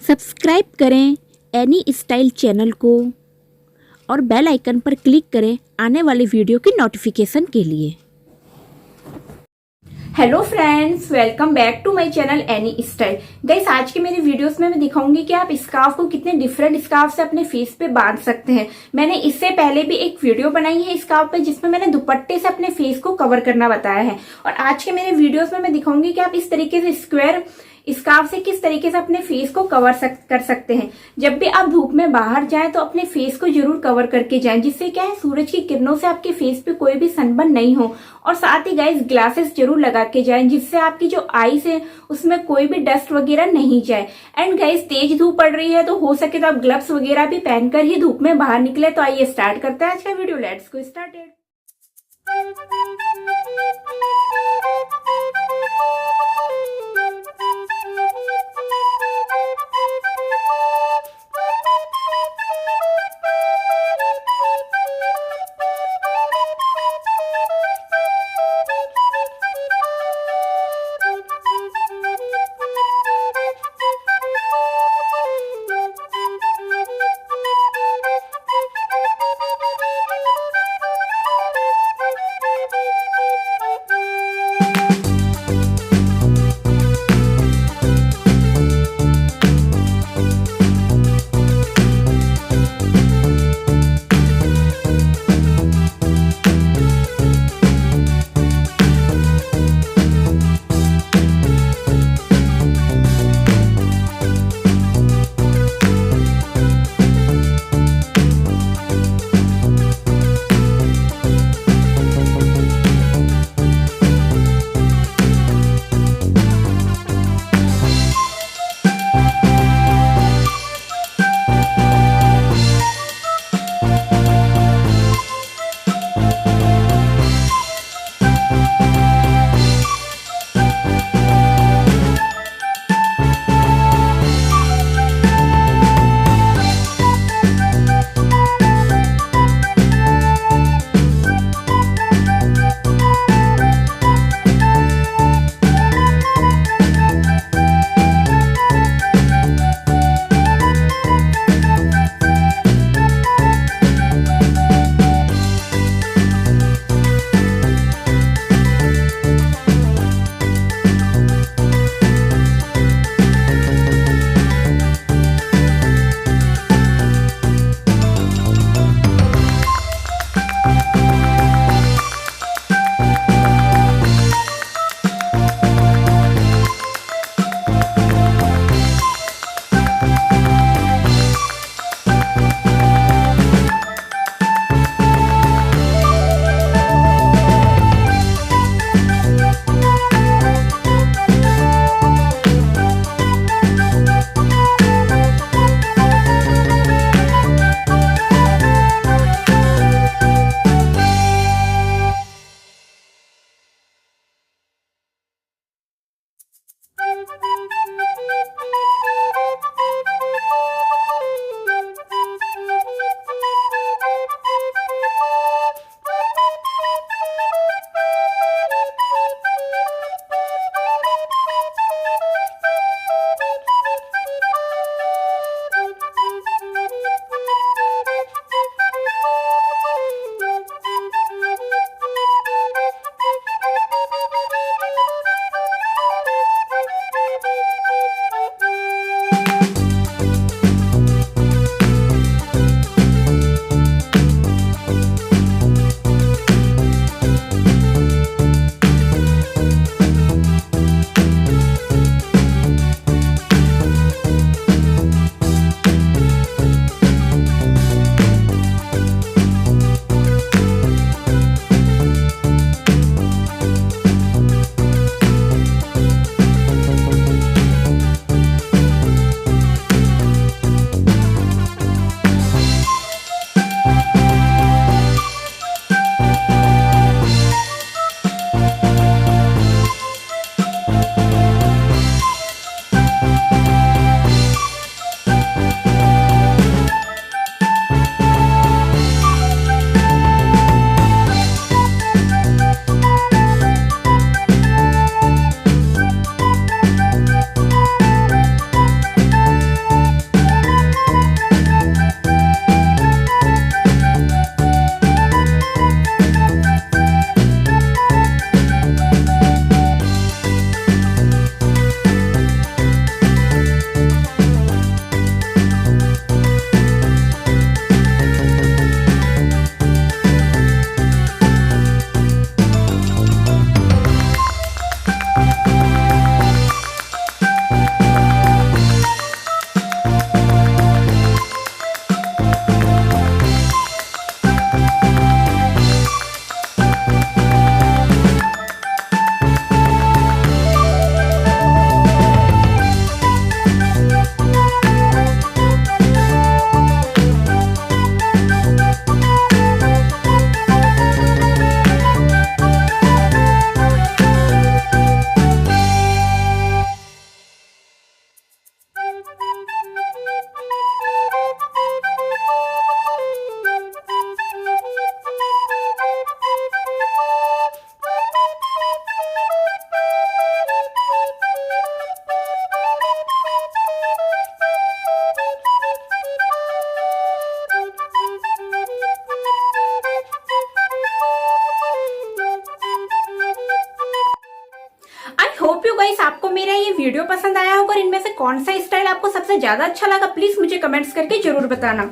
Subscribe करें any style channel को और बेल आइकन पर क्लिक करें आने वाले वीडियो की नोटिफिकेशन के लिए। Hello friends, welcome back to my channel any style. Guys, आज के मेरे वीडियोस में मैं दिखाऊंगी कि आप स्कार्फ को कितने डिफरेंट स्कार्फ से अपने फेस पे बांध सकते हैं। मैंने इससे पहले भी एक वीडियो बनाई है स्कार्फ पे, जिसमें मैंने दुपट्टे से अपने फेस को कवर करना बताया है। और आज के मेरे वीडियोस में मैं दिखाऊंगी कि आप इस तरीके से स्क्वायर स्कार्फ से किस तरीके से अपने फेस को कर सकते हैं। जब भी आप धूप में बाहर जाएं तो अपने फेस को जरूर कवर करके जाएं, जिससे क्या है, सूरज की किरणों से आपके फेस पे कोई भी सनबर्न नहीं हो। और साथ ही गाइस, ग्लासेस जरूर लगा के जाएं, जिससे आपकी जो आईज है उसमें कोई भी डस्ट वगैरह नहीं जाए। एंड गाइस, तेज धूप पड़ रही है तो हो सके तो आप ग्लव्स वगैरह भी पहनकर ही धूप में बाहर निकले। तो आइए स्टार्ट करते हैं आज का video. Let's go started. Hope you guys आपको मेरा ये वीडियो पसंद आया होगा और इनमें से कौन सा स्टाइल आपको सबसे ज्यादा अच्छा लगा प्लीज मुझे कमेंट्स करके जरूर बताना।